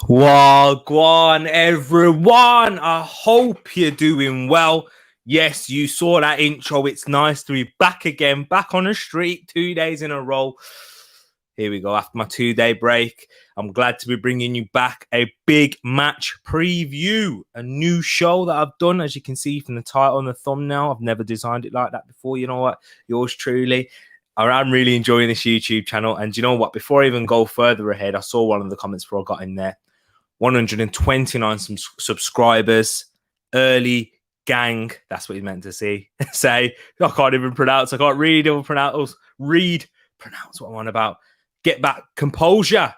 Wagwan, everyone. I hope you're doing well. Yes, you saw that intro. It's nice to be back again, back on the street 2 days in a row. Here we go. After my 2-day break, I'm glad to be bringing you back a big match preview, a new show that I've done. As you can see from the title and the thumbnail, I've never designed it like that before. You know what? Yours truly. I'm really enjoying this YouTube channel. And you know what? Before I even go further ahead, I saw one of the comments before I got in there. 129 subscribers, early gang. That's what he meant to say. I can't even pronounce. I can't read or pronounce what I'm on about. Get back, composure.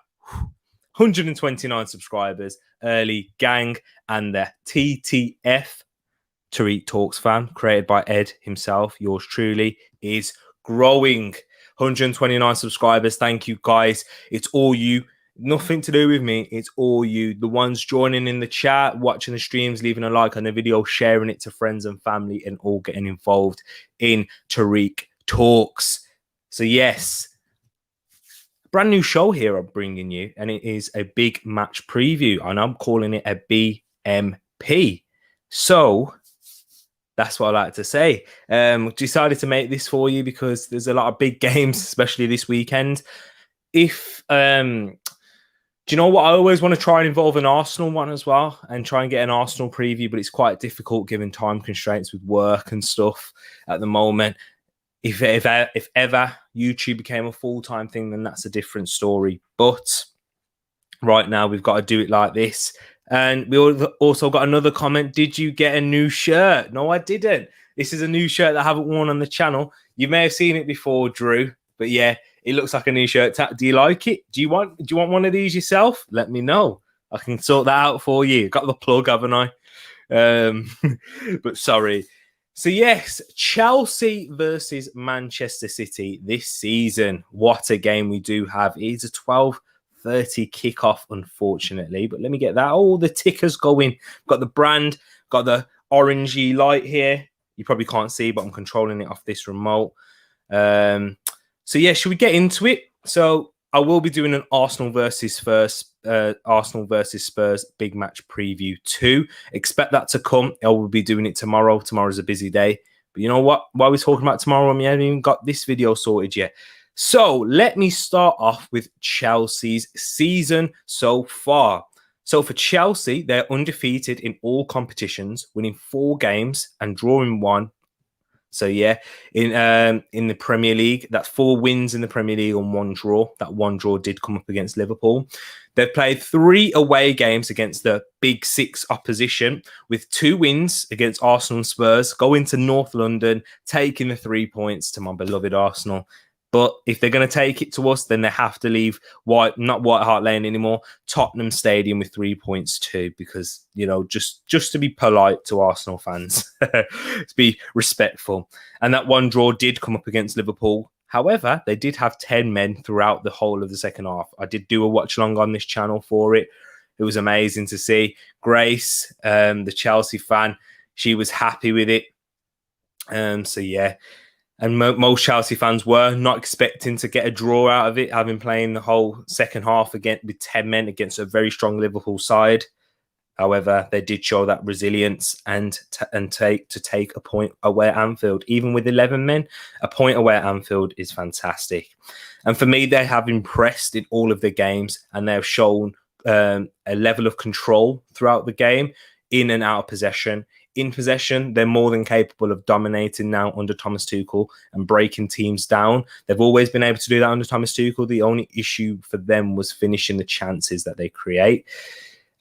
129 subscribers, early gang, and the TTF, Tereak Talks fan, created by Ed himself, yours truly, is growing. 129 subscribers. Thank you, guys. It's all you. Nothing to do with me. It's all you. The ones joining in the chat, watching the streams, leaving a like on the video, sharing it to friends and family, and all getting involved in Tereak Talks. So yes, brand new show here I'm bringing you, and it is a big match preview, and I'm calling it a BMP. So that's what I like to say. Decided to make this for you because there's a lot of big games, especially this weekend. Do you know what? I always want to try and involve an Arsenal one as well and try and get an Arsenal preview, but it's quite difficult given time constraints with work and stuff at the moment. If ever YouTube became a full-time thing, then that's a different story. But right now, we've got to do it like this. And we also got another comment. Did you get a new shirt? No, I didn't. This is a new shirt that I haven't worn on the channel. You may have seen it before, Drew. But yeah, it looks like a new shirt. Do you like it? Do you want one of these yourself? Let me know. I can sort that out for you. Got the plug, haven't I? But sorry. So yes, Chelsea versus Manchester City this season. What a game we do have. It's a 12:30 kickoff, unfortunately. But let me get that. All the tickers going. Got the brand. Got the orangey light here. You probably can't see, but I'm controlling it off this remote. So yeah, should we get into it? So I will be doing an Arsenal versus Spurs big match preview too. Expect that to come. I will be doing it tomorrow. Tomorrow's a busy day. But you know what? While we're talking about tomorrow, we haven't even got this video sorted yet. So let me start off with Chelsea's season so far. So for Chelsea, they're undefeated in all competitions, winning 4 games and drawing 1. So yeah, in the Premier League, that's 4 wins in the Premier League and 1 draw. That 1 draw did come up against Liverpool. They've played 3 away games against the Big 6 opposition, with 2 wins against Arsenal and Spurs, going to North London, taking the 3 points to my beloved Arsenal. But if they're going to take it to us, then they have to leave not White Hart Lane anymore, Tottenham Stadium with 3 points too, because, you know, just to be polite to Arsenal fans, to be respectful. And that 1 draw did come up against Liverpool. However, they did have 10 men throughout the whole of the second half. I did do a watch long on this channel for it. It was amazing to see. Grace, the Chelsea fan, she was happy with it. So yeah. And most Chelsea fans were not expecting to get a draw out of it, having played the whole second half again with 10 men against a very strong Liverpool side. However, they did show that resilience and take a point away at Anfield. Even with 11 men, a point away at Anfield is fantastic. And for me, they have impressed in all of the games, and they have shown a level of control throughout the game, in and out of possession. In possession, they're more than capable of dominating now under Thomas Tuchel and breaking teams down. They've always been able to do that under Thomas Tuchel. The only issue for them was finishing the chances that they create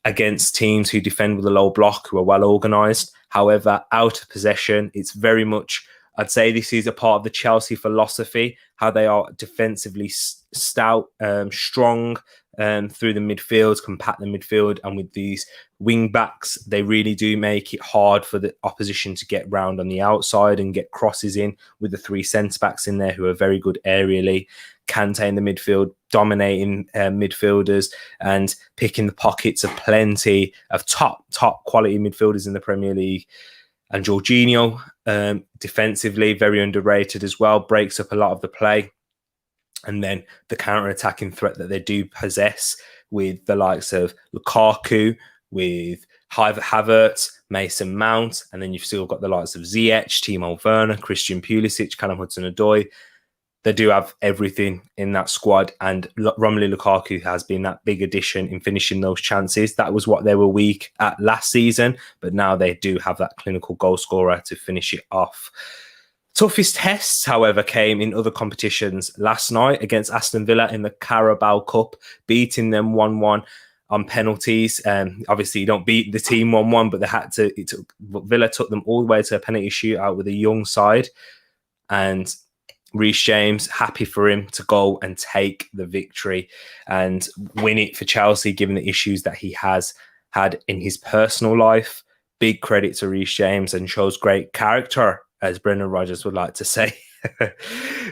against teams who defend with a low block, who are well organised. However, out of possession, it's very much, I'd say this is a part of the Chelsea philosophy, how they are defensively stout, strong, through the midfield, compact the midfield, and with these wing backs, they really do make it hard for the opposition to get round on the outside and get crosses in, with the 3 centre backs in there who are very good aerially. Kante in the midfield, dominating midfielders and picking the pockets of plenty of top quality midfielders in the Premier League. And Jorginho, defensively, very underrated as well, breaks up a lot of the play. And then the counter-attacking threat that they do possess with the likes of Lukaku, with Havertz, Mason Mount, and then you've still got the likes of Ziyech, Timo Werner, Christian Pulisic, Callum Hudson-Odoi. They do have everything in that squad, and Romelu Lukaku has been that big addition in finishing those chances. That was what they were weak at last season, but now they do have that clinical goal scorer to finish it off. Toughest tests, however, came in other competitions last night against Aston Villa in the Carabao Cup, beating them 1-1 on penalties. Obviously, you don't beat the team 1-1, but they had to. Villa took them all the way to a penalty shootout with a young side, and Reece James, happy for him to go and take the victory and win it for Chelsea, given the issues that he has had in his personal life. Big credit to Reece James, and shows great character, as Brendan Rodgers would like to say.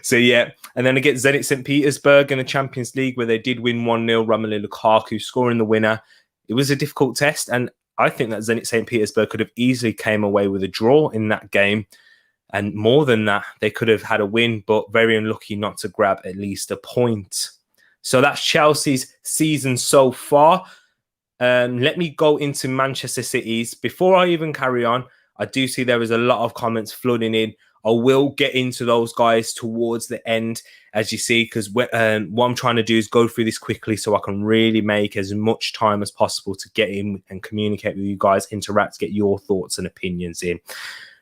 So, yeah. And then against Zenit St. Petersburg in the Champions League, where they did win 1-0, Romelu Lukaku scoring the winner. It was a difficult test, and I think that Zenit St. Petersburg could have easily came away with a draw in that game. And more than that, they could have had a win, but very unlucky not to grab at least a point. So that's Chelsea's season so far. Let me go into Manchester City's. Before I even carry on, I do see there is a lot of comments flooding in. I will get into those guys towards the end, as you see, because what I'm trying to do is go through this quickly so I can really make as much time as possible to get in and communicate with you guys, interact, get your thoughts and opinions in.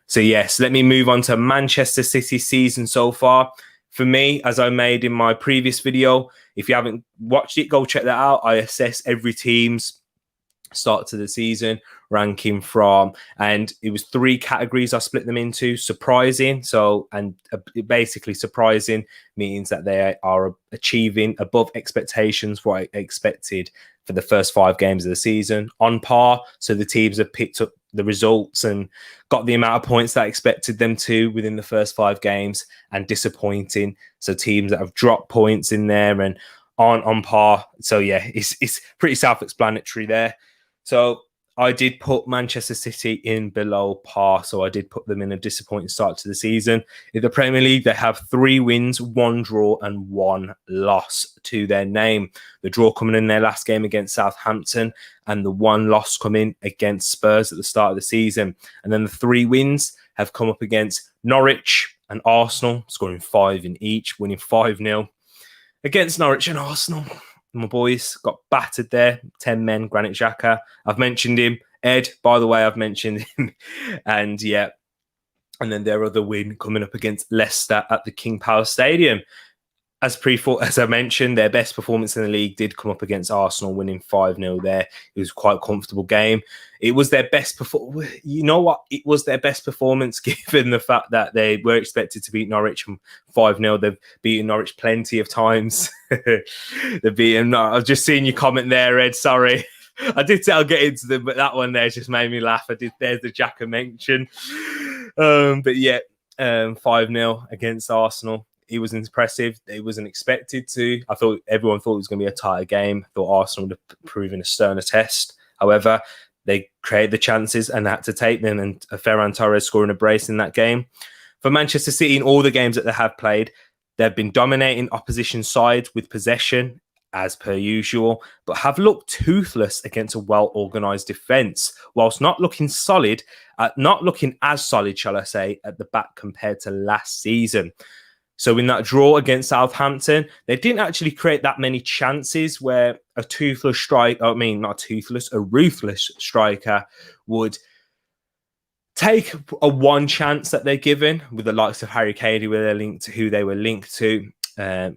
So, yes, let me move on to Manchester City season so far. For me, as I made in my previous video, if you haven't watched it, go check that out. I assess every team's start to the season, ranking from, and it was 3 categories I split them into. Surprising, basically surprising means that they are achieving above expectations, what I expected for the first 5 games of the season. On par, so the teams have picked up the results and got the amount of points that I expected them to within the first 5 games. And disappointing, so teams that have dropped points in there and aren't on par. So yeah, it's pretty self-explanatory there. So I did put Manchester City in below par, so I did put them in a disappointing start to the season. In the Premier League, they have 3 wins, 1 draw and 1 loss to their name. The draw coming in their last game against Southampton, and the 1 loss coming against Spurs at the start of the season. And then the 3 wins have come up against Norwich and Arsenal, scoring 5 in each, winning 5-0 against Norwich and Arsenal. My boys got battered there. 10 men, Granit Xhaka. I've mentioned him. Ed, by the way, I've mentioned him. And yeah. And then their other win coming up against Leicester at the King Power Stadium. As I mentioned, their best performance in the league did come up against Arsenal, winning 5-0 there. It was quite a comfortable game. It was their best performance. You know what? It was their best performance given the fact that they were expected to beat Norwich 5-0. They've beaten Norwich plenty of times. They've beaten. I've just seen your comment there, Ed. Sorry. I did say I'll get into them, but that one there just made me laugh. There's the Xhaka mention. But yeah, 5-0 against Arsenal. It was impressive. It wasn't expected to. Everyone thought it was going to be a tighter game. I thought Arsenal would have proven a sterner test. However, they created the chances and had to take them, and Ferran Torres scoring a brace in that game. For Manchester City, in all the games that they have played, they've been dominating opposition sides with possession, as per usual, but have looked toothless against a well-organised defence, whilst not looking as solid, shall I say, at the back compared to last season. So in that draw against Southampton, they didn't actually create that many chances where a ruthless striker would take a one chance that they're given, with the likes of Harry Kane, who they were linked to,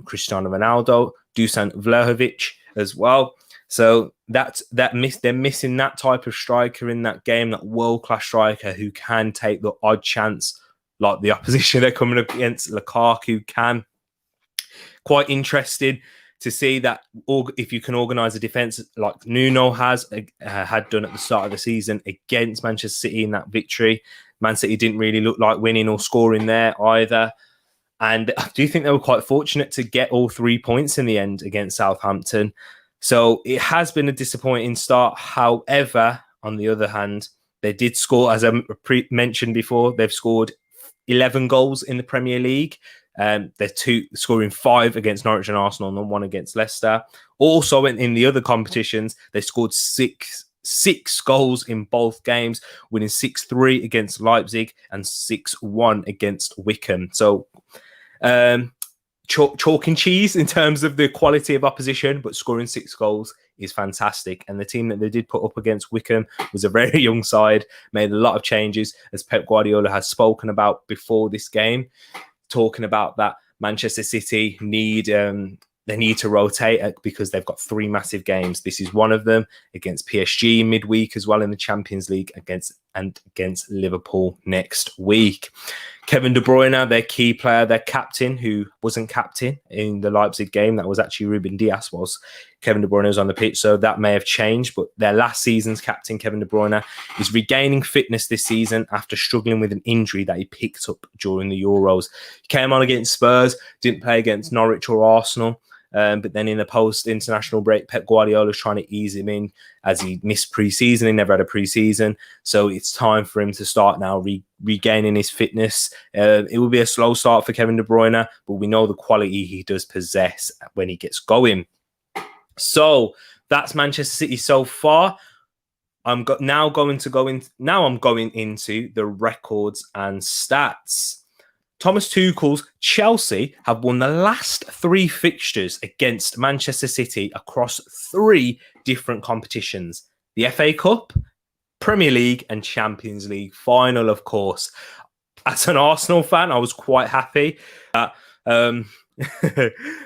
Cristiano Ronaldo, Dusan Vlahovic as well. So they're missing that type of striker in that game, that world-class striker who can take the odd chance like the opposition they're coming up against. Lukaku can. Quite interested to see that if you can organise a defence like Nuno had done at the start of the season against Manchester City in that victory. Man City didn't really look like winning or scoring there either. And I do think they were quite fortunate to get all 3 points in the end against Southampton. So it has been a disappointing start. However, on the other hand, they did score, as I mentioned before, they've scored 11 goals in the Premier League. They're scoring 5 against Norwich and Arsenal and 1 against Leicester. Also, in the other competitions, they scored six goals in both games, winning 6-3 against Leipzig and 6-1 against Wickham. So, chalk and cheese in terms of the quality of opposition, but scoring 6 goals is fantastic. And the team that they did put up against Wickham was a very young side, made a lot of changes, as Pep Guardiola has spoken about before this game, talking about that Manchester City need to rotate because they've got 3 massive games. This is one of them, against PSG midweek as well in the Champions League, against Liverpool next week. Kevin De Bruyne, their key player, their captain, who wasn't captain in the Leipzig game, that was actually Ruben Dias was. Kevin De Bruyne was on the pitch, so that may have changed, but their last season's captain, Kevin De Bruyne, is regaining fitness this season after struggling with an injury that he picked up during the Euros. He came on against Spurs, didn't play against Norwich or Arsenal, but then in the post-international break, Pep Guardiola is trying to ease him in as he missed pre-season. He never had a pre-season. So it's time for him to start now regaining his fitness. It will be a slow start for Kevin De Bruyne, but we know the quality he does possess when he gets going. So that's Manchester City so far. I'm going into the records and stats. Thomas Tuchel's Chelsea have won the last 3 fixtures against Manchester City across 3 different competitions. The FA Cup, Premier League and Champions League final, of course. As an Arsenal fan, I was quite happy that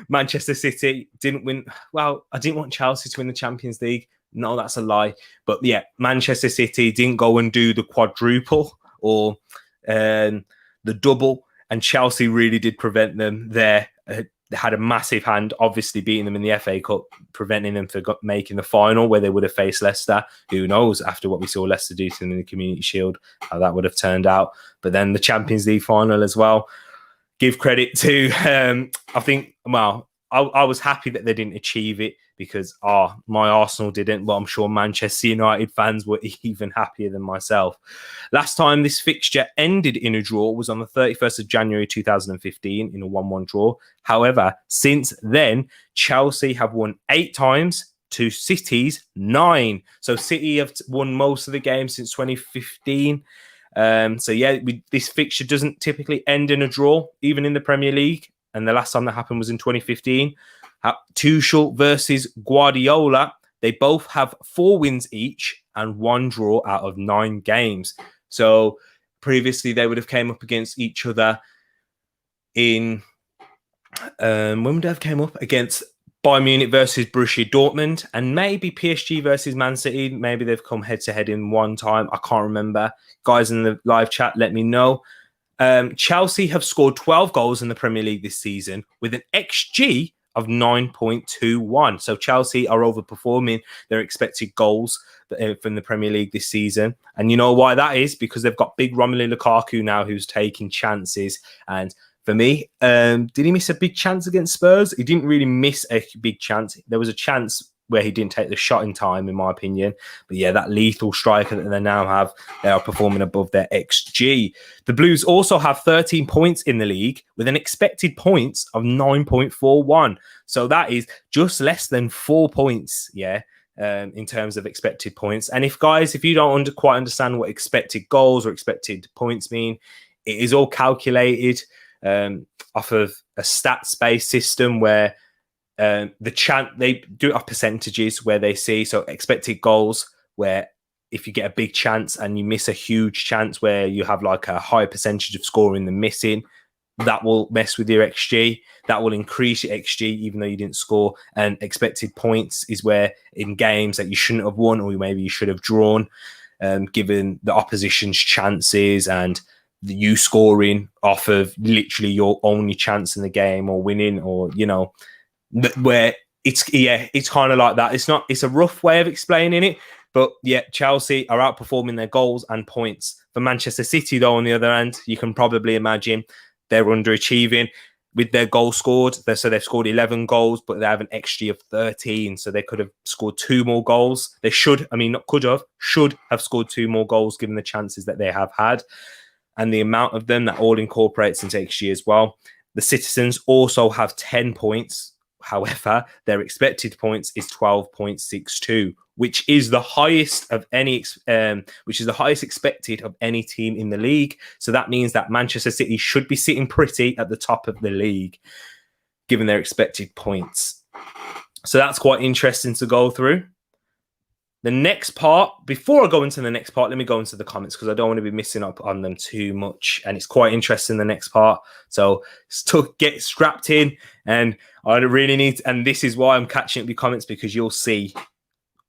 Manchester City didn't win. Well, I didn't want Chelsea to win the Champions League. No, that's a lie. But yeah, Manchester City didn't go and do the quadruple or the double. And Chelsea really did prevent them there. They had a massive hand, obviously beating them in the FA Cup, preventing them from making the final where they would have faced Leicester. Who knows, after what we saw Leicester do to them in the Community Shield, how that would have turned out. But then the Champions League final as well. Give credit to, I was happy that they didn't achieve it because my Arsenal didn't, but I'm sure Manchester United fans were even happier than myself. Last time this fixture ended in a draw was on the 31st of January 2015 in a 1-1 draw. However, since then, Chelsea have won 8 times to City's 9. So City have won most of the games since 2015. This fixture doesn't typically end in a draw, even in the Premier League. And the last time that happened was in 2015. Tuchel versus Guardiola. They both have 4 wins each and 1 draw out of 9 games. So previously they would have came up against each other in when would they have came up against Bayern Munich versus Borussia Dortmund, and maybe PSG versus Man City. Maybe they've come head to head in one time. I can't remember. Guys in the live chat, let me know. Chelsea have scored 12 goals in the Premier League this season with an XG of 9.21. So Chelsea are overperforming their expected goals from the Premier League this season. And you know why that is? Because they've got big Romelu Lukaku now who's taking chances. And for me, did he miss a big chance against Spurs? He didn't really miss a big chance. There was a chance where he didn't take the shot in time, in my opinion. But yeah, that lethal striker that they now have, they are performing above their XG. The Blues also have 13 points in the league with an expected points of 9.41. So that is just less than 4 points, in terms of expected points. And if you don't quite understand what expected goals or expected points mean, it is all calculated off of a stats-based system where they do it off percentages where they see, so expected goals, where if you get a big chance and you miss a huge chance where you have like a high percentage of scoring than missing, that will mess with your XG. That will increase your XG even though you didn't score. And expected points is where in games that you shouldn't have won or maybe you should have drawn, given the opposition's chances and you scoring off of literally your only chance in the game or winning, or where it's kind of like that. It's a rough way of explaining it, but yeah, Chelsea are outperforming their goals and points. For Manchester City, though, on the other hand, you can probably imagine they're underachieving with their goals scored. So they've scored 11 goals, but they have an XG of 13. So they could have scored 2 more goals. They should have scored 2 more goals given the chances that they have had and the amount of them that all incorporates into XG as well. The Citizens also have 10 points. However, their expected points is 12.62, which is the highest of any, which is the highest expected of any team in the league. So that means that Manchester City should be sitting pretty at the top of the league, given their expected points. So that's quite interesting to go through. The next part, before I go into the next part, let me go into the comments because I don't want to be missing up on them too much. And it's quite interesting, the next part. So still get strapped in. And I really need, and this is why I'm catching up with comments, because you'll see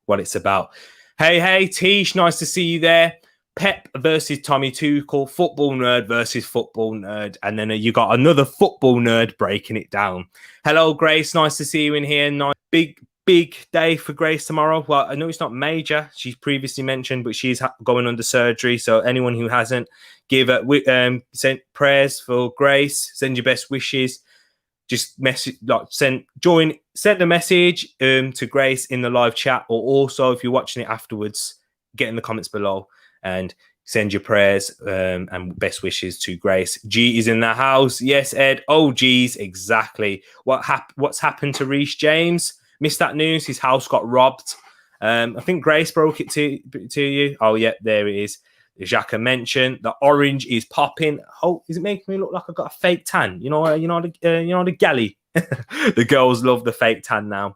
what it's about. Hey, Tish, nice to see you there. Pep versus Tommy Tuchel, football nerd versus football nerd. And then you got another football nerd breaking it down. Hello, Grace. Nice to see you in here. Nice, big day for Grace tomorrow. Well, I know it's not major, she's previously mentioned, but she's going under surgery. So anyone who hasn't, give send prayers for Grace, send your best wishes. Just message, like send the message to Grace in the live chat, or also if you're watching it afterwards, get in the comments below and send your prayers and best wishes to Grace. G is in the house. Yes, Ed. Oh, geez, exactly. What's happened to Reece James? Missed that news. His house got robbed. I think Grace broke it to you. Oh, yeah, there it is. Xhaka mentioned the orange is popping. Oh, is it making me look like I got a fake tan? You know the galley. The girls love the fake tan now.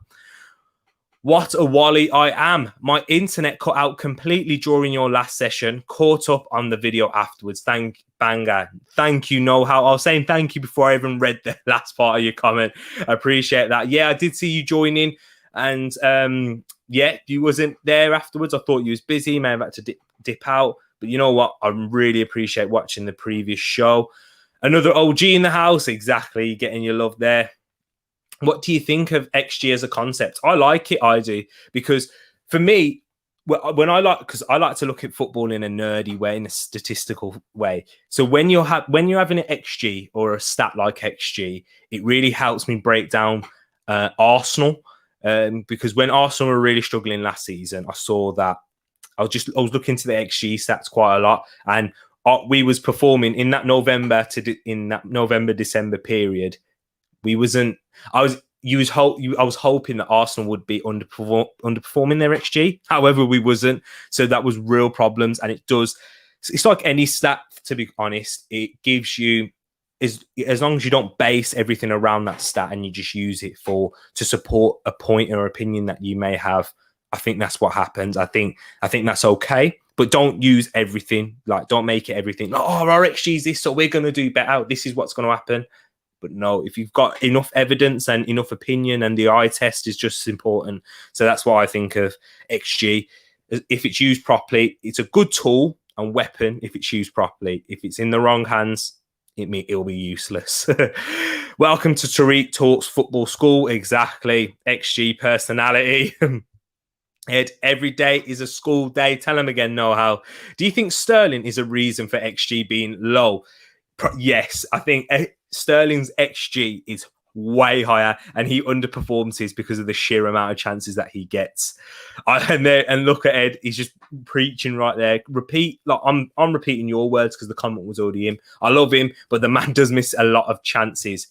What a wally I am. My internet cut out completely during your last session. Caught up on the video afterwards. Thank you, know-how. I was saying thank you before I even read the last part of your comment. I appreciate that. Yeah, I did see you join in. And yeah, you wasn't there afterwards. I thought you was busy. You may have had to dip out. But you know what? I really appreciate watching the previous show. Another OG in the house. Exactly. Getting your love there. What do you think of XG as a concept? I like it. I do. Because for me, because I like to look at football in a nerdy way, in a statistical way. So when you're having an XG or a stat like XG, it really helps me break down Arsenal. Because when Arsenal were really struggling last season, I saw that I was looking to the XG stats quite a lot, and we was performing in that November December period. I was hoping that Arsenal would be underperforming their XG. However, we wasn't. So that was real problems. And it's like any stat, to be honest. It gives you, as long as you don't base everything around that stat and you just use it to support a point or opinion that you may have. I think that's what happens. I think that's okay. But don't use everything. Like, don't make it everything. Oh, our XG is this, so we're going to do better. This is what's going to happen. But no, if you've got enough evidence and enough opinion, and the eye test is just as important. So that's why I think of XG. If it's used properly, it's a good tool and weapon if it's used properly. If it's in the wrong hands, it'll be useless. Welcome to Tereak Talks Football School. Exactly. XG personality. Ed, every day is a school day. Tell them again, know-how. Do you think Sterling is a reason for XG being low? Yes, I think Sterling's XG is way higher, and he underperforms his because of the sheer amount of chances that he gets. And look at Ed, he's just preaching right there. I'm repeating your words because the comment was already him. I love him, but the man does miss a lot of chances.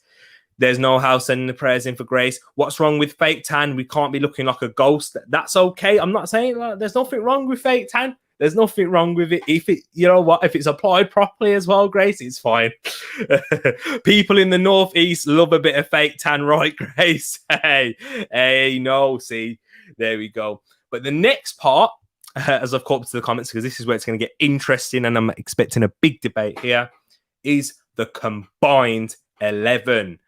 There's no how sending the prayers in for Grace. What's wrong with fake tan? We can't be looking like a ghost. That's okay. I'm not saying there's nothing wrong with fake tan. There's nothing wrong with it. If it's applied properly as well, Grace, it's fine. People in the northeast love a bit of fake tan, right, Grace? Hey, no, see, there we go. But the next part, as I've caught up to the comments, because this is where it's going to get interesting, and I'm expecting a big debate here, is the combined 11.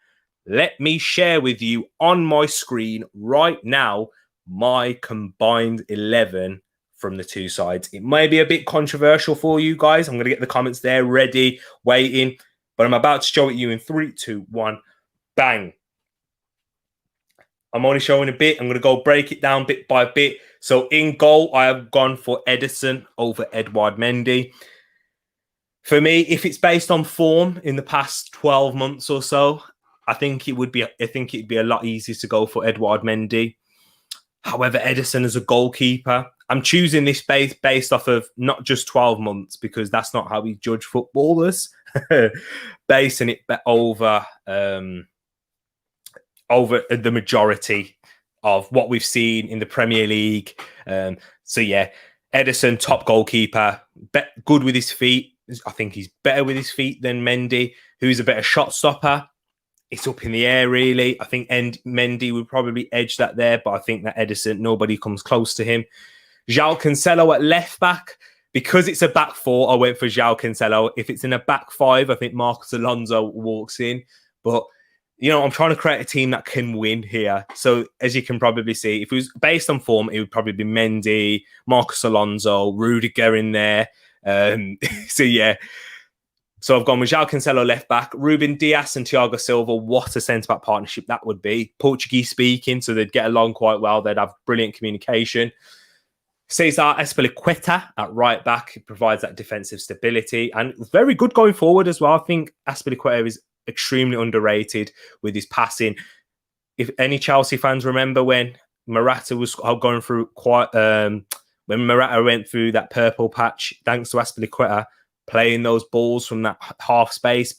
Let me share with you on my screen right now my combined 11 from the two sides. It may be a bit controversial for you guys. I'm going to get the comments there ready, waiting, but I'm about to show it you in 3, 2, 1, bang. I'm only showing a bit. I'm going to go break it down bit by bit. So in goal, I have gone for Ederson over Edouard Mendy. For me, if it's based on form in the past 12 months or so, I think it'd be a lot easier to go for Edouard Mendy. However, Ederson as a goalkeeper, I'm choosing this based off of not just 12 months, because that's not how we judge footballers. Basing it over the majority of what we've seen in the Premier League. So yeah, Ederson, top goalkeeper, good with his feet. I think he's better with his feet than Mendy, who's a better shot stopper. It's up in the air, really. I think Mendy would probably edge that there, but I think that Ederson, nobody comes close to him. João Cancelo at left back. Because it's a back four, I went for João Cancelo. If it's in a back five, I think Marcos Alonso walks in. But, you know, I'm trying to create a team that can win here. So, as you can probably see, if it was based on form, it would probably be Mendy, Marcos Alonso, Rudiger in there. So, yeah. So, I've gone with João Cancelo left back, Ruben Dias and Thiago Silva. What a centre-back partnership that would be. Portuguese speaking, so they'd get along quite well. They'd have brilliant communication. Cesar Azpilicueta at right back provides that defensive stability and very good going forward as well. I think Azpilicueta is extremely underrated with his passing. If any Chelsea fans remember when Morata was going through when Morata went through that purple patch, thanks to Azpilicueta playing those balls from that half space,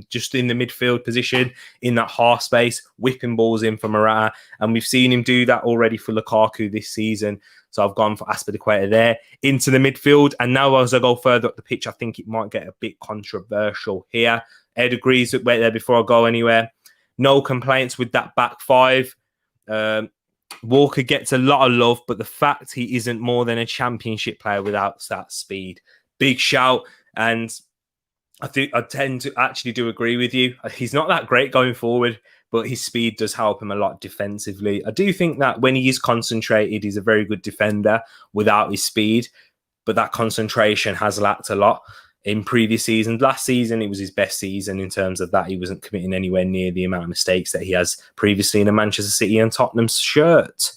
just in the midfield position, in that half space, whipping balls in for Morata. And we've seen him do that already for Lukaku this season. So I've gone for Azpilicueta there into the midfield. And now as I go further up the pitch, I think it might get a bit controversial here. Ed agrees with wait there before I go anywhere. No complaints with that back five. Walker gets a lot of love, but the fact he isn't more than a championship player without that speed. Big shout. And I tend to actually do agree with you. He's not that great going forward, but his speed does help him a lot defensively. I do think that when he is concentrated, he's a very good defender without his speed, but that concentration has lacked a lot in previous seasons. Last season, it was his best season in terms of that. He wasn't committing anywhere near the amount of mistakes that he has previously in a Manchester City and Tottenham shirt.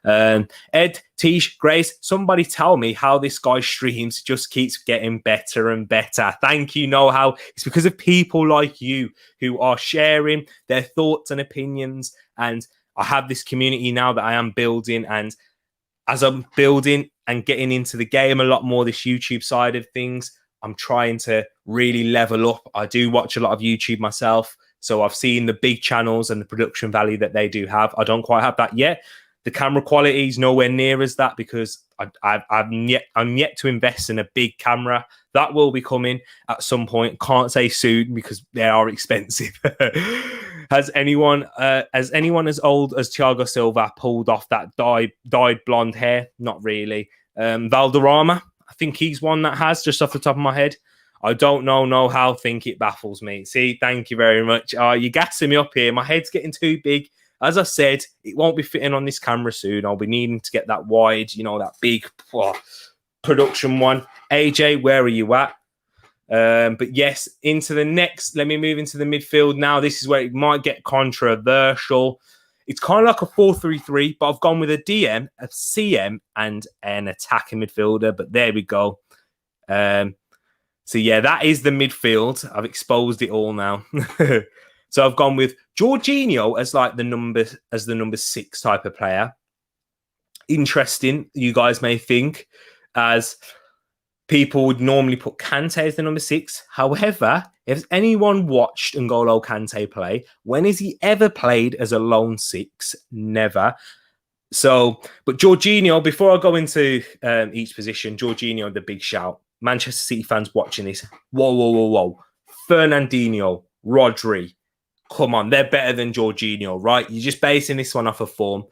Ed, Tish, Grace, somebody tell me how this guy's streams just keeps getting better and better. Thank you, Know How. It's because of people like you who are sharing their thoughts and opinions. And I have this community now that I am building. And as I'm building and getting into the game a lot more, this YouTube side of things, I'm trying to really level up. I do watch a lot of YouTube myself. So I've seen the big channels and the production value that they do have. I don't quite have that yet. The camera quality is nowhere near as that because I'm yet to invest in a big camera. That will be coming at some point. Can't say soon because they are expensive. Has anyone as old as Thiago Silva pulled off that dyed blonde hair? Not really. Valderrama, I think he's one that has, just off the top of my head. I don't know how. Think it baffles me. See, thank you very much. You're gassing me up here. My head's getting too big. As I said, it won't be fitting on this camera soon. I'll be needing to get that wide, that big production one. AJ, where are you at? But yes, into the next. Let me move into the midfield now. This is where it might get controversial. It's kind of like a 4-3-3, but I've gone with a DM, a CM, and an attacking midfielder. But there we go. So yeah, that is the midfield. I've exposed it all now. So I've gone with Jorginho as like the number 6 type of player. Interesting, you guys may think, as people would normally put Kante as the number 6. However, if anyone watched N'Golo Kante play, when has he ever played as a lone 6? Never. So, but Jorginho, before I go into each position, Jorginho, the big shout. Manchester City fans watching this. Whoa. Fernandinho, Rodri. Come on, they're better than Jorginho, right? You're just basing this one off of form.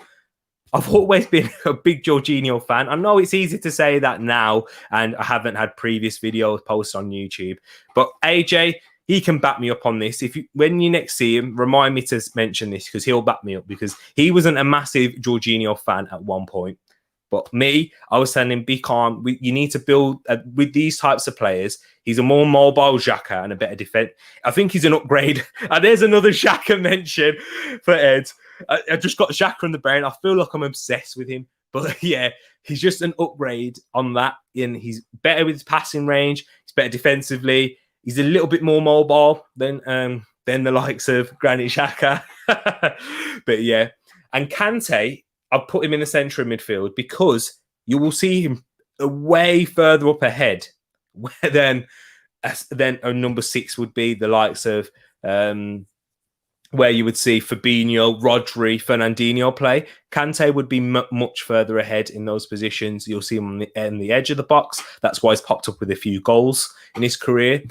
I've always been a big Jorginho fan. I know it's easy to say that now, and I haven't had previous videos posted on YouTube. But AJ, he can back me up on this. When you next see him, remind me to mention this because he'll back me up because he wasn't a massive Jorginho fan at one point. But me, I was telling him, be calm. You need to build with these types of players. He's a more mobile Xhaka and a better defense. I think he's an upgrade. And there's another Xhaka mention for Ed. I just got Xhaka in the brain. I feel like I'm obsessed with him. But yeah, he's just an upgrade on that. And he's better with his passing range. He's better defensively. He's a little bit more mobile than the likes of Granit Xhaka. But yeah. And Kante, I'll put him in the centre of midfield because you will see him way further up ahead than a number 6 would be, the likes of where you would see Fabinho, Rodri, Fernandinho play. Kante would be much further ahead in those positions. You'll see him on the edge of the box. That's why he's popped up with a few goals in his career.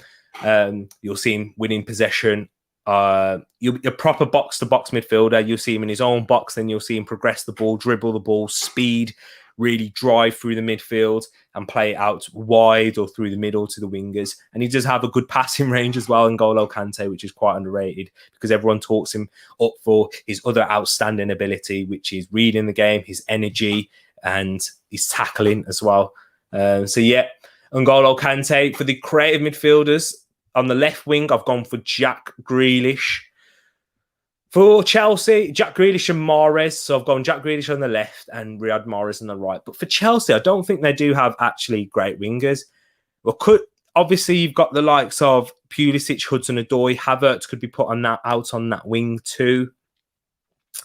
You'll see him winning possession. You're a proper box-to-box midfielder. You'll see him in his own box, then you'll see him progress the ball, dribble the ball, speed, really drive through the midfield and play it out wide or through the middle to the wingers. And he does have a good passing range as well, N'Golo Kante, which is quite underrated because everyone talks him up for his other outstanding ability, which is reading the game, his energy, and his tackling as well. So yeah, N'Golo Kante. For the creative midfielders, on the left wing, I've gone for Jack Grealish. For Chelsea, Jack Grealish and Mahrez. So I've gone Jack Grealish on the left and Riyad Mahrez on the right. But for Chelsea, I don't think they do have actually great wingers. Well, obviously, you've got the likes of Pulisic, Hudson-Odoi, Havertz could be put on that out on that wing too.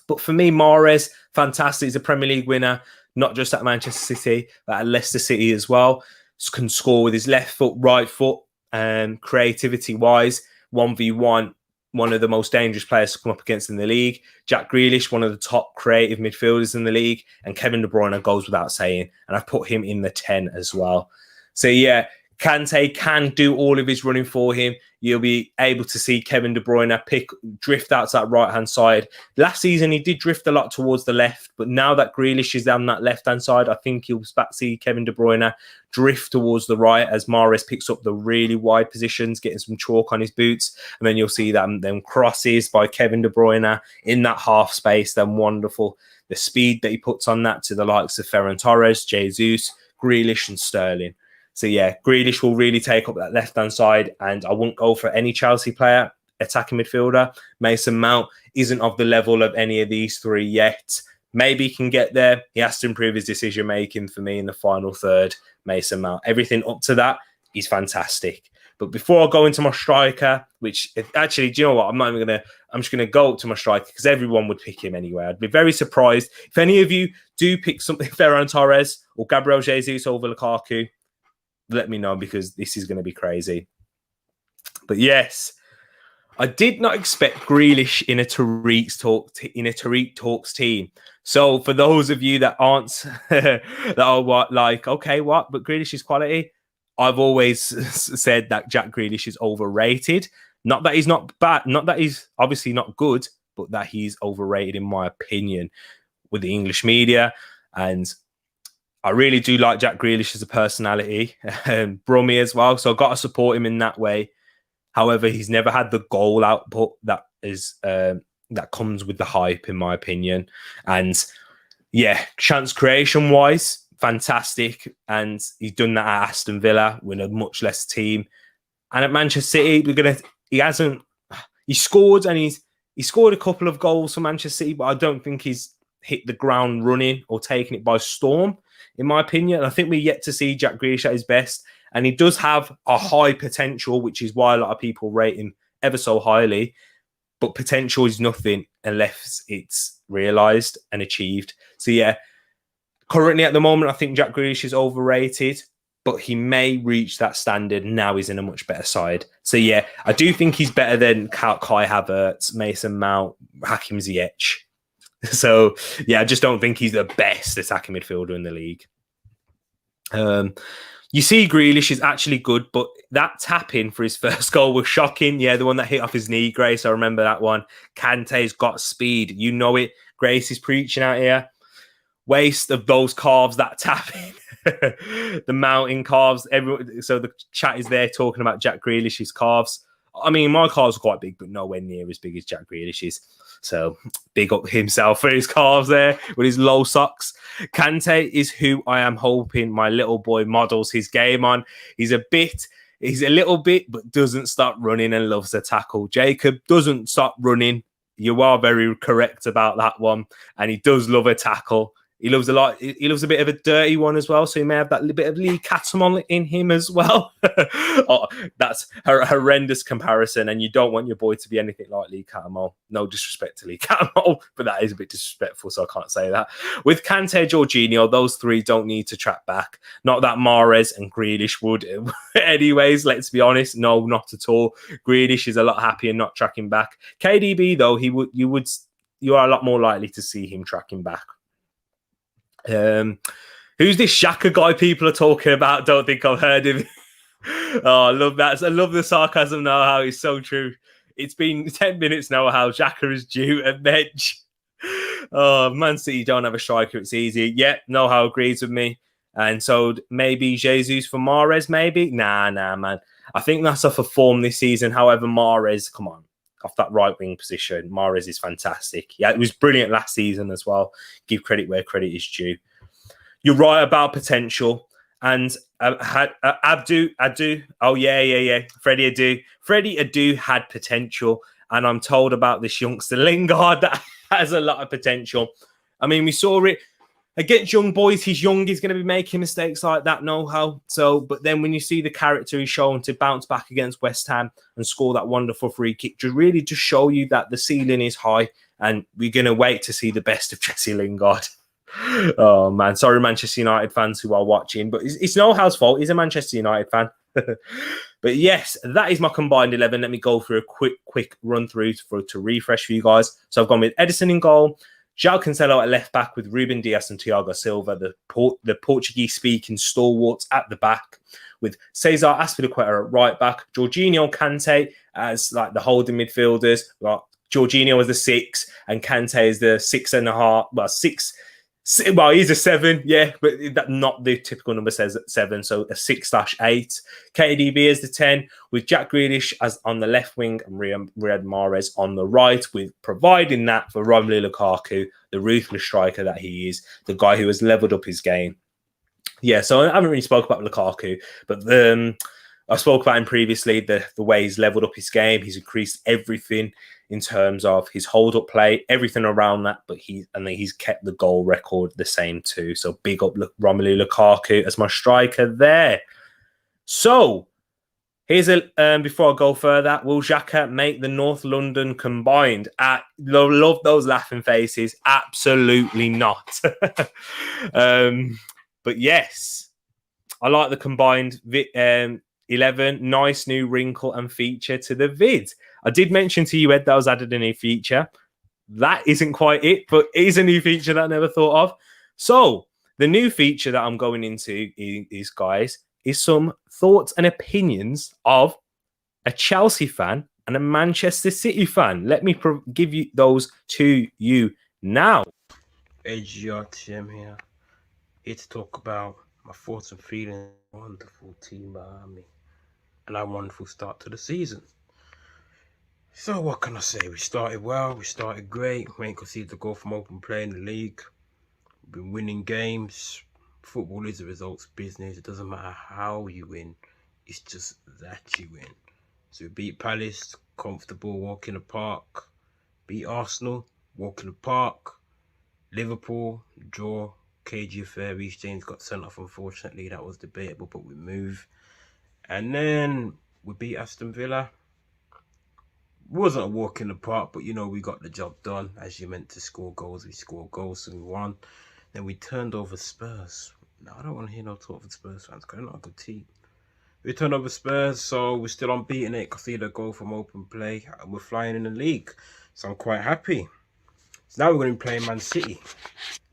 But for me, Mahrez, fantastic. He's a Premier League winner, not just at Manchester City, but at Leicester City as well. Can score with his left foot, right foot, and creativity-wise, 1v1. One of the most dangerous players to come up against in the league. Jack Grealish, one of the top creative midfielders in the league. And Kevin De Bruyne goes without saying. And I've put him in the 10 as well. So yeah, Kante can do all of his running for him. You'll be able to see Kevin De Bruyne drift out to that right-hand side. Last season, he did drift a lot towards the left, but now that Grealish is down that left-hand side, I think you'll see Kevin De Bruyne drift towards the right as Mahrez picks up the really wide positions, getting some chalk on his boots. And then you'll see them crosses by Kevin De Bruyne in that half space. Then wonderful. The speed that he puts on that to the likes of Ferran Torres, Jesus, Grealish and Sterling. So yeah, Grealish will really take up that left-hand side, and I won't go for any Chelsea player, attacking midfielder. Mason Mount isn't of the level of any of these three yet. Maybe he can get there. He has to improve his decision-making for me in the final third, Mason Mount. Everything up to that is fantastic. But before I go into my striker, which actually, do you know what? I'm just going to go up to my striker because everyone would pick him anyway. I'd be very surprised if any of you do pick something Ferran Torres or Gabriel Jesus over Lukaku. Let me know because this is going to be crazy. But yes, I did not expect Grealish in a Tereak Talks team. So for those of you that aren't that are like, okay, what? But Grealish is quality. I've always said that Jack Grealish is overrated. Not that he's not bad, not that he's obviously not good, but that he's overrated in my opinion with the English media. And I really do like Jack Grealish as a personality, Brummy as well. So I've got to support him in that way. However, he's never had the goal output that comes with the hype, in my opinion. And yeah, chance creation wise, fantastic. And he's done that at Aston Villa with a much less team. And at Manchester City, he scored a couple of goals for Manchester City, but I don't think he's hit the ground running or taken it by storm. In my opinion, I think we're yet to see Jack Grealish at his best. And he does have a high potential, which is why a lot of people rate him ever so highly. But potential is nothing unless it's realised and achieved. So yeah, currently at the moment, I think Jack Grealish is overrated. But he may reach that standard. Now he's in a much better side. So yeah, I do think he's better than Kai Havertz, Mason Mount, Hakim Ziyech. So, yeah, I just don't think he's the best attacking midfielder in the league. You see Grealish is actually good, but that tap-in for his first goal was shocking. Yeah, the one that hit off his knee, Grace. I remember that one. Kante's got speed. You know it. Grace is preaching out here. Waste of those calves, that tap-in. The mountain calves. So the chat is there talking about Jack Grealish's calves. I mean, my calves are quite big, but nowhere near as big as Jack Grealish's. So big up himself for his calves there with his low socks. Kante is who I am hoping my little boy models his game on. He's a little bit, but doesn't stop running and loves to tackle. Jacob doesn't stop running. You are very correct about that one. And he does love a tackle. He loves a lot. He loves a bit of a dirty one as well. So he may have that little bit of Lee Cattermole in him as well. Oh, that's a horrendous comparison. And you don't want your boy to be anything like Lee Cattermole. No disrespect to Lee Cattermole, but that is a bit disrespectful. So I can't say that. With Kante, Jorginho, those three don't need to track back. Not that Mahrez and Grealish would. Anyways, let's be honest. No, not at all. Grealish is a lot happier not tracking back. KDB, though, you are a lot more likely to see him tracking back. Who's this Xhaka guy people are talking about? Don't think I've heard him. Oh, I love that. I love the sarcasm now, how it's so true. It's been 10 minutes now how Xhaka is due at bench. Oh, Man City don't have a striker. It's easy. Yeah, Know-how agrees with me. And so maybe Jesus for Mahrez, maybe? Nah, man. I think that's off of form this season. However, Mahrez, come on. Off that right wing position, Mahrez is fantastic. Yeah, it was brilliant last season as well. Give credit where credit is due. You're right about potential. And Abdu. Oh, yeah. Freddie Adu had potential. And I'm told about this youngster Lingard that has a lot of potential. I mean, we saw it against young boys. He's young. He's going to be making mistakes like that, know-how. So, but then when you see the character he's shown to bounce back against West Ham and score that wonderful free kick, to really just show you that the ceiling is high, and we're going to wait to see the best of Jesse Lingard. Oh, man. Sorry, Manchester United fans who are watching, but it's know-how's fault. He's a Manchester United fan. But yes, that is my combined 11. Let me go through a quick run through to refresh for you guys. So I've gone with Edison in goal, João Cancelo at left back with Ruben Dias and Thiago Silva, the Portuguese-speaking stalwarts at the back, with Cesar Azpilicueta at right back, Jorginho, Kante as like the holding midfielders. Like Jorginho as the 6 and Kante is the 6.5. Well, he's a 7, yeah, but that not the typical number says 7, so a 6/8. KDB as the 10, with Jack Grealish as on the left wing and Riyad Mahrez on the right, with providing that for Romelu Lukaku, the ruthless striker that he is, the guy who has leveled up his game. Yeah, so I haven't really spoke about Lukaku, but I spoke about him previously, the way he's leveled up his game. He's increased everything in terms of his hold-up play, everything around that, but he's kept the goal record the same too. So big up Romelu Lukaku as my striker there. So here's before I go further, will Xhaka make the North London combined? Love those laughing faces. Absolutely not. But yes, I like the combined 11. Nice new wrinkle and feature to the vid. I did mention to you, Ed, that I was added a new feature. That isn't quite it, but it is a new feature that I never thought of. So the new feature that I'm going into is, guys, is some thoughts and opinions of a Chelsea fan and a Manchester City fan. Let me give you those to you now. AGRTM here to talk about my thoughts and feelings. Wonderful team behind me and a wonderful start to the season. So what can I say? We started well, we started great. We ain't conceded a goal from open play in the league. We've been winning games. Football is a results business. It doesn't matter how you win, it's just that you win. So we beat Palace, comfortable, walk in the park. Beat Arsenal, walk in the park. Liverpool, draw. KG affair, Reece James got sent off, unfortunately. That was debatable, but we move. And then we beat Aston Villa. Wasn't a walk in the park, but we got the job done. As you meant to score goals, we scored goals, so we won. Then we turned over Spurs. Now, I don't want to hear no talk for Spurs fans, because they're not a good team. We turned over Spurs, so we're still unbeaten. It conceded a goal from open play, and we're flying in the league. So I'm quite happy. So now we're going to be playing Man City.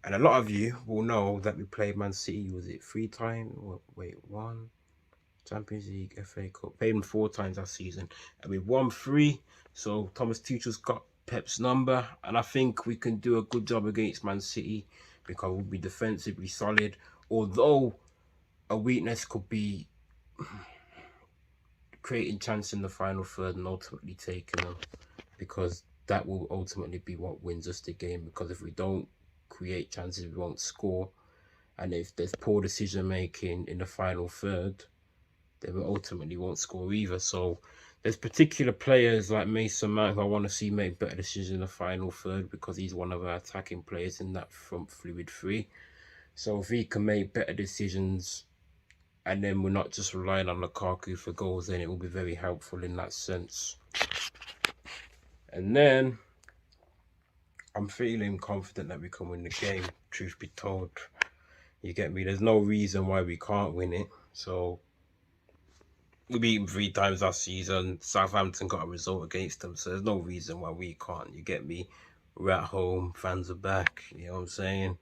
And a lot of you will know that we played Man City, was it 3 times? Wait, 1? Champions League, FA Cup. Played them 4 times that season. And we won 3. So Thomas Tuchel's got Pep's number. And I think we can do a good job against Man City because we'll be defensively solid. Although a weakness could be creating chance in the final third and ultimately taking them. Because that will ultimately be what wins us the game. Because if we don't create chances, we won't score. And if there's poor decision making in the final third, they will ultimately won't score either. So there's particular players like Mason Mount who I want to see make better decisions in the final third, because he's one of our attacking players in that front fluid three. So if he can make better decisions, and then we're not just relying on Lukaku for goals, then it will be very helpful in that sense. And then I'm feeling confident that we can win the game, truth be told. You get me? There's no reason why we can't win it. So we beat them 3 times last season. Southampton got a result against them, so there's no reason why we can't. You get me? We're at home, fans are back. You know what I'm saying?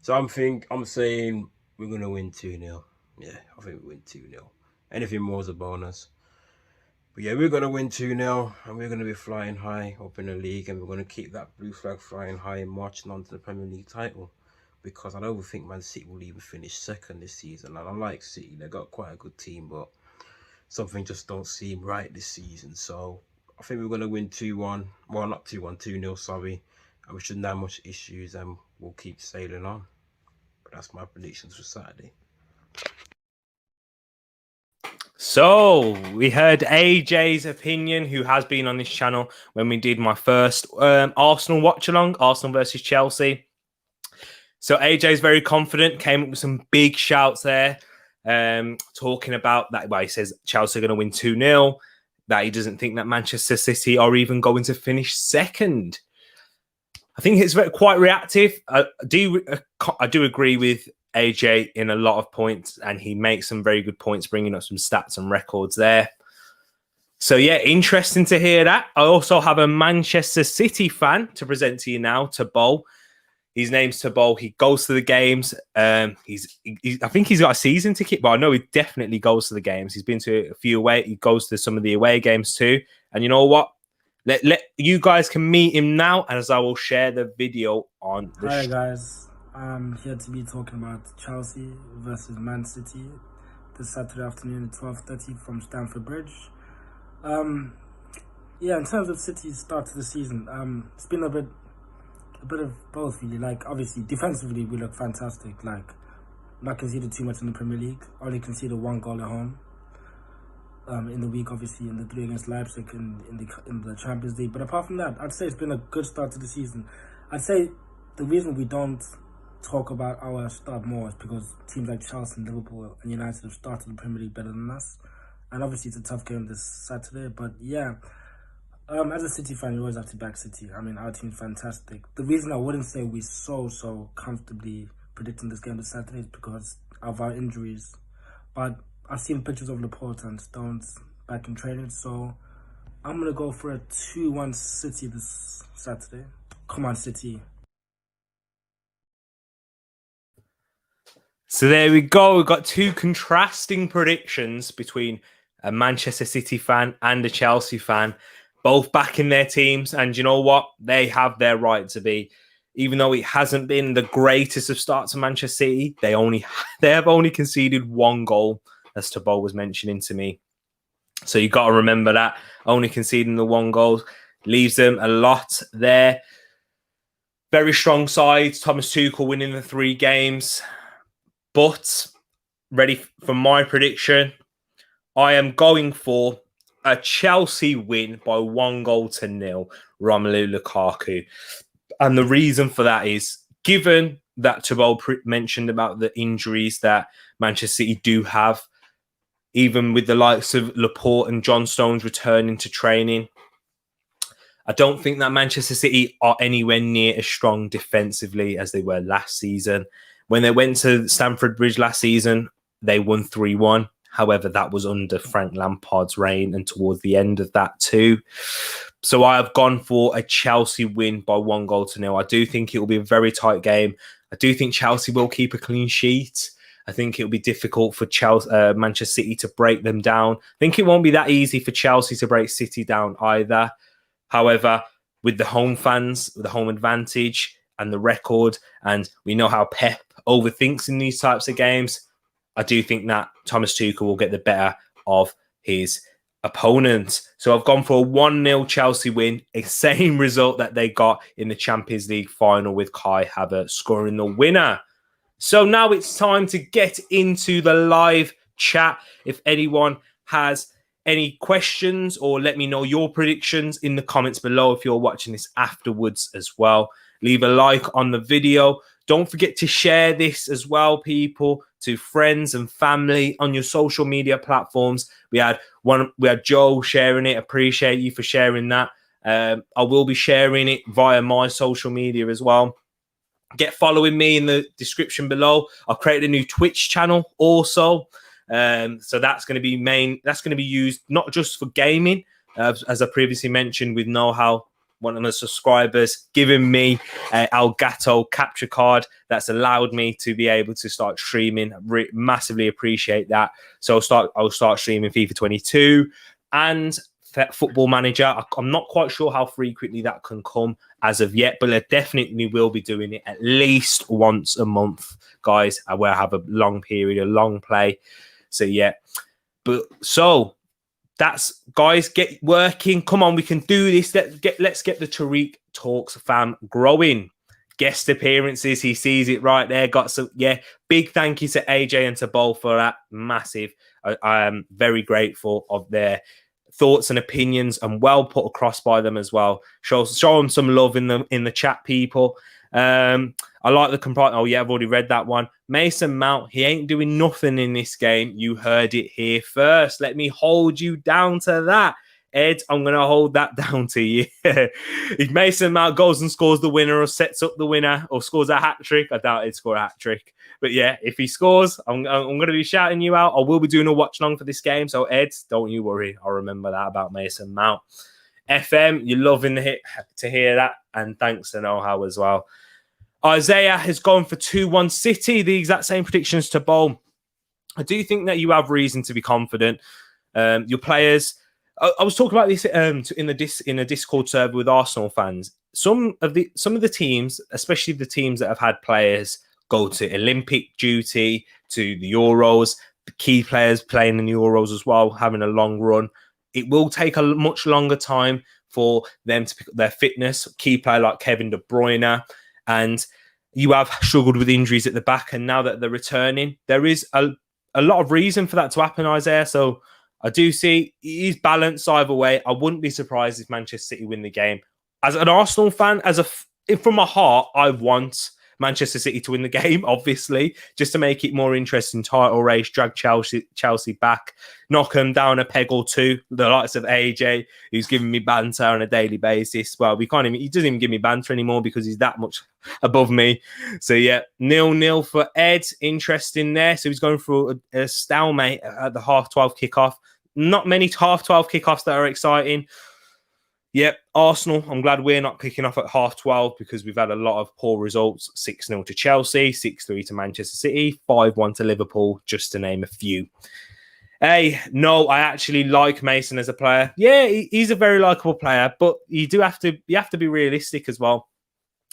So I'm saying we're gonna win 2-0. Yeah, I think we win 2-0. Anything more is a bonus. But yeah, we're gonna win 2-0, and we're gonna be flying high up in the league, and we're gonna keep that blue flag flying high and marching on to the Premier League title. Because I don't think Man City will even finish second this season. And I like City; they got quite a good team, but something just don't seem right this season. So I think we're going to win 2-1. Well, not 2-1, 2-0, sorry. And we shouldn't have much issues, and we'll keep sailing on. But that's my predictions for Saturday. So we heard AJ's opinion, who has been on this channel when we did my first Arsenal watch along, Arsenal versus Chelsea. So AJ's very confident, came up with some big shouts there, talking about that. Well, he says Chelsea are going to win 2-0, that he doesn't think that Manchester City are even going to finish second. I think it's quite reactive. I do agree with AJ in a lot of points, and he makes some very good points, bringing up some stats and records there. So yeah, interesting to hear that. I also have a Manchester City fan to present to you now, Tabo. His name's Tabo. He goes to the games. I think he's got a season ticket, but I know he definitely goes to the games. He's been to a few away. He goes to some of the away games too. And you know what? Let you guys can meet him now, as I will share the video on the Hi guys, I'm here to be talking about Chelsea versus Man City this Saturday afternoon at 12:30 from Stamford Bridge. Yeah, in terms of City's start to the season, it's been a bit of both really. Like, obviously defensively we look fantastic, like not conceded too much in the Premier League, only conceded 1 goal at home in the week, obviously in the 3 against Leipzig in the Champions League. But apart from that, I'd say it's been a good start to the season. I'd say the reason we don't talk about our start more is because teams like Chelsea and Liverpool and United have started the Premier League better than us. And obviously it's a tough game this Saturday, but yeah, as a City fan, you always have to back City. I mean, our team's fantastic. The reason I wouldn't say we're so comfortably predicting this game this Saturday is because of our injuries. But I've seen pictures of Laporte and Stones back in training, so I'm going to go for a 2-1 City this Saturday. Come on, City. So there we go. We've got 2 contrasting predictions between a Manchester City fan and a Chelsea fan, both backing their teams. And you know what? They have their right to be. Even though it hasn't been the greatest of starts to Manchester City, they have only conceded 1 goal, as Tabo was mentioning to me. So you got to remember that. Only conceding the 1 goal leaves them a lot there. Very strong sides. Thomas Tuchel winning the 3 games. But ready for my prediction. I am going for a Chelsea win by 1-0. Romelu Lukaku. And the reason for that is, given that Tabo mentioned about the injuries that Manchester City do have, even with the likes of Laporte and John Stones returning to training, I don't think that Manchester City are anywhere near as strong defensively as they were last season. When they went to Stamford Bridge last season, they won 3-1. However, that was under Frank Lampard's reign and towards the end of that too. So I have gone for a Chelsea win by 1-0. I do think it will be a very tight game. I do think Chelsea will keep a clean sheet. I think it'll be difficult for Manchester City to break them down. I think it won't be that easy for Chelsea to break City down either. However, with the home fans, with the home advantage and the record, and we know how Pep overthinks in these types of games, I do think that Thomas Tuchel will get the better of his opponent. So I've gone for a 1-0 Chelsea win, a same result that they got in the Champions League final with Kai Havertz scoring the winner. So now it's time to get into the live chat if anyone has any questions, or let me know your predictions in the comments below if you're watching this afterwards as well. Leave a like on the video. Don't forget to share this as well, people, to friends and family on your social media platforms. We had Joe sharing it. Appreciate you for sharing that. I will be sharing it via my social media as well. Get following me in the description below. I've created a new Twitch channel also. So that's going to be that's going to be used not just for gaming, as I previously mentioned with Know-How, one of the subscribers giving me an Elgato capture card that's allowed me to be able to start streaming. Massively appreciate that. So I'll start streaming FIFA 22 and Football Manager. I'm not quite sure how frequently that can come as of yet, but I definitely will be doing it at least once a month, guys, where I have a long period, a long play. So yeah, so that's, guys, get working. Come on, we can do this. Let's get the Tereak Talks fam growing. Guest appearances, he sees it right there. Got some, yeah. Big thank you to AJ and to Bo for that. Massive. I am very grateful of their thoughts and opinions, and well put across by them as well. Show them some love in the chat, people. I like the complaint. Oh yeah, I've already read that one. Mason Mount, he ain't doing nothing in this game. You heard it here first. Let me hold you down to that, Ed. I'm gonna hold that down to you. If Mason Mount goes and scores the winner, or sets up the winner, or scores a hat trick, I doubt he'd score a hat trick. But yeah, if he scores, I'm going to be shouting you out. I will be doing a watch along for this game. So, Ed, don't you worry. I'll remember that about Mason Mount. FM, you're loving to hear that. And thanks to Know-How as well. Isaiah has gone for 2-1 City. The exact same predictions to Bowl. I do think that you have reason to be confident. Your players... I was talking about this in a Discord server with Arsenal fans. Some of the teams, especially the teams that have had players go to Olympic duty, to the Euros, the key players playing in the Euros as well, having a long run. It will take a much longer time for them to pick up their fitness. Key player like Kevin De Bruyne, and you have struggled with injuries at the back, and now that they're returning, there is a lot of reason for that to happen, Isaiah. So I do see he's balanced either way. I wouldn't be surprised if Manchester City win the game. As an Arsenal fan, from my heart, I want Manchester City to win the game, obviously, just to make it more interesting. Title race, drag Chelsea back, knock them down a peg or two. The likes of AJ, who's giving me banter on a daily basis. Well, he doesn't even give me banter anymore because he's that much above me. So yeah, 0-0 for Ed. Interesting there. So he's going through a stalemate at the half-12 kickoff. Not many half-12 kickoffs that are exciting. Yep, Arsenal, I'm glad we're not kicking off at half-12 because we've had a lot of poor results. 6-0 to Chelsea, 6-3 to Manchester City, 5-1 to Liverpool, just to name a few. Hey, no, I actually like Mason as a player. Yeah, he's a very likable player, but you have to be realistic as well.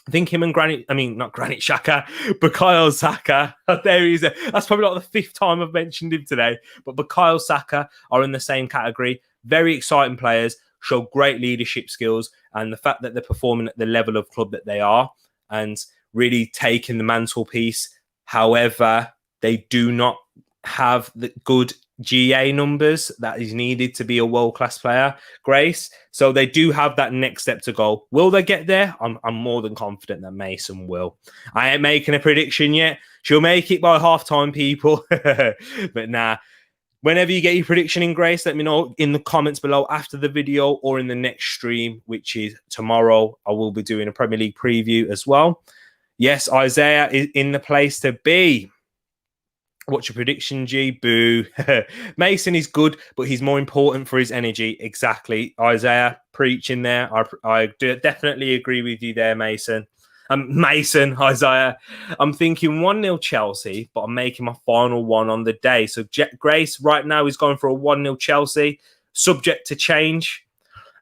I think him and not Granit Xhaka, Bukayo Saka. There he is. That's probably not the fifth time I've mentioned him today, but Bukayo Saka are in the same category. Very exciting players, show great leadership skills, and the fact that they're performing at the level of club that they are and really taking the mantelpiece. However, they do not have the good GA numbers that is needed to be a world-class player, Grace. So they do have that next step to go. Will they get there? I'm more than confident that Mason will. I ain't making a prediction yet. She'll make it by halftime, people. But nah. Whenever you get your prediction in, Grace, let me know in the comments below after the video or in the next stream, which is tomorrow. I will be doing a Premier League preview as well. Yes, Isaiah is in the place to be. What's your prediction, G? Boo. Mason is good, but he's more important for his energy. Exactly. Isaiah, preaching there. I definitely agree with you there, Mason. Isaiah. I'm thinking 1-0 Chelsea, but I'm making my final one on the day. So Grace right now is going for a 1-0 Chelsea, subject to change.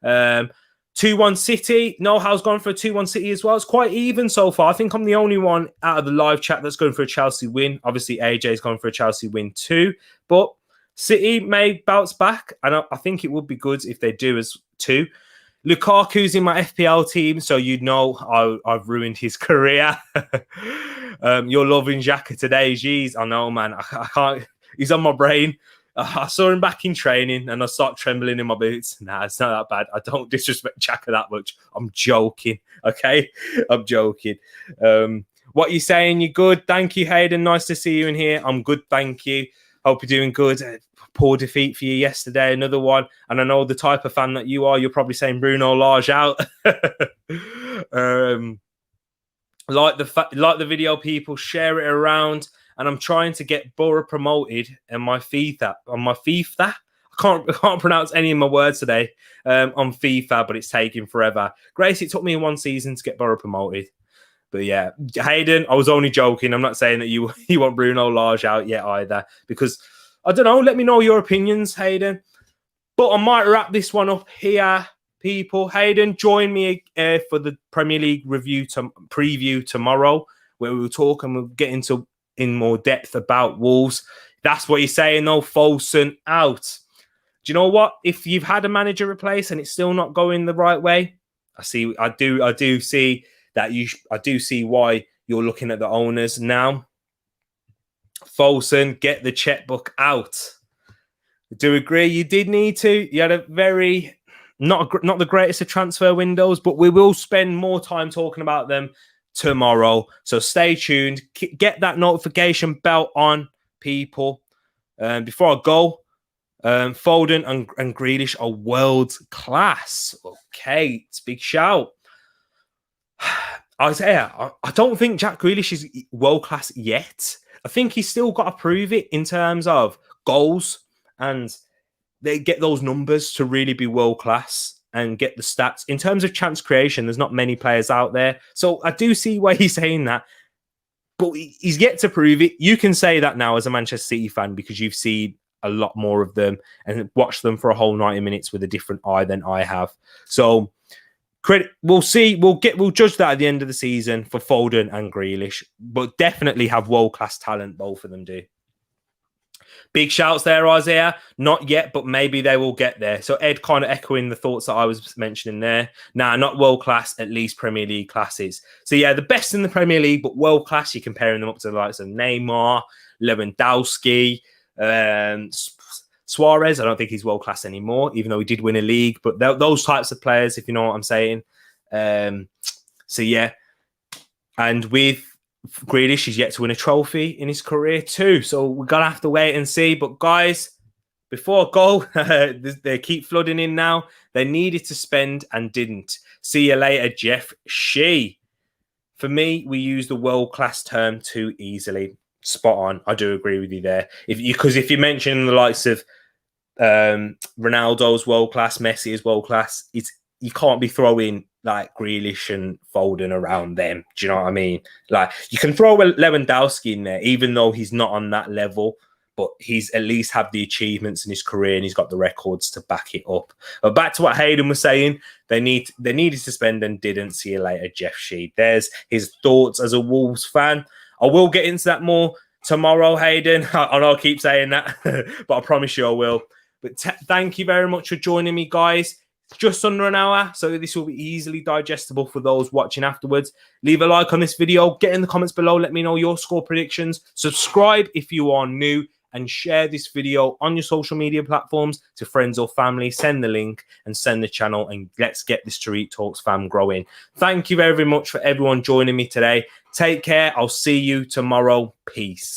2-1 City. Know-How's gone for a 2-1 City as well. It's quite even so far. I think I'm the only one out of the live chat that's going for a Chelsea win. Obviously, AJ's gone for a Chelsea win too. But City may bounce back, and I think it would be good if they do as too. Lukaku's in my FPL team, so you know I've ruined his career. You're loving Xhaka today. Jeez, I know, man. I can't. He's on my brain. I saw him back in training and I start trembling in my boots. Nah, it's not that bad. I don't disrespect Xhaka that much. I'm joking. Okay? I'm joking. What you saying? You good? Thank you, Hayden. Nice to see you in here. I'm good, thank you. Hope you're doing good. Poor defeat for you yesterday. Another one. And I know the type of fan that you are. You're probably saying Bruno Lage out. Like the video, people. Share it around. And I'm trying to get Borough promoted in my FIFA. I can't pronounce any of my words today on FIFA, but it's taking forever. Grace, it took me 1 season to get Borough promoted. But yeah, Hayden, I was only joking. I'm not saying that you want Bruno Lage out yet either, because I don't know. Let me know your opinions, Hayden. But I might wrap this one up here, people. Hayden, join me for the Premier League preview tomorrow, where we'll talk and we'll get into in more depth about Wolves. That's what you're saying, though. Folsom out. Do you know what? If you've had a manager replace and it's still not going the right way, I do see that I do see why you're looking at the owners now. Folsom, get the checkbook out. I do agree. You did need to. You had a very not the greatest of transfer windows, but we will spend more time talking about them tomorrow. So stay tuned. Get that notification bell on, people. Before I go, Foden and Grealish are world class. Okay, it's a big shout. Isaiah, I don't think Jack Grealish is world class yet. I think he's still got to prove it in terms of goals, and they get those numbers to really be world class and get the stats. In terms of chance creation, there's not many players out there. So I do see why he's saying that, but he's yet to prove it. You can say that now as a Manchester City fan because you've seen a lot more of them and watched them for a whole 90 minutes with a different eye than I have. So credit, we'll see. We'll judge that at the end of the season for Foden and Grealish, but definitely have world-class talent. Both of them do. Big shouts there, Isaiah. Not yet, but maybe they will get there. So Ed kind of echoing the thoughts that I was mentioning there. Nah, not world-class, at least Premier League classes. So yeah, the best in the Premier League, but world-class, you're comparing them up to the likes of Neymar, Lewandowski, Suarez. I don't think he's world-class anymore, even though he did win a league. But those types of players, if you know what I'm saying. So yeah. And with Grealish, he's yet to win a trophy in his career too. So we're going to have to wait and see. But guys, before I go, they keep flooding in now. They needed to spend and didn't. See you later, Jeff Shee. For me, we use the world-class term too easily. Spot on. I do agree with you there. Because if you mention the likes of Ronaldo's world-class, Messi is world-class, you can't be throwing like Grealish and Foden around them. Do you know what I mean? Like, you can throw Lewandowski in there, even though he's not on that level, but he's at least had the achievements in his career and he's got the records to back it up. But back to what Hayden was saying, they needed to spend and didn't. See you later, Jeff Shee. There's his thoughts as a Wolves fan. I will get into that more tomorrow, Hayden. I know I keep saying that, but I promise you I will. But thank you very much for joining me, guys. Just under an hour, so this will be easily digestible for those watching afterwards. Leave a like on this video. Get in the comments below. Let me know your score predictions. Subscribe if you are new, and share this video on your social media platforms to friends or family. Send the link and send the channel, and let's get this Tereak Talks fam growing. Thank you very much for everyone joining me today. Take care. I'll see you tomorrow. Peace.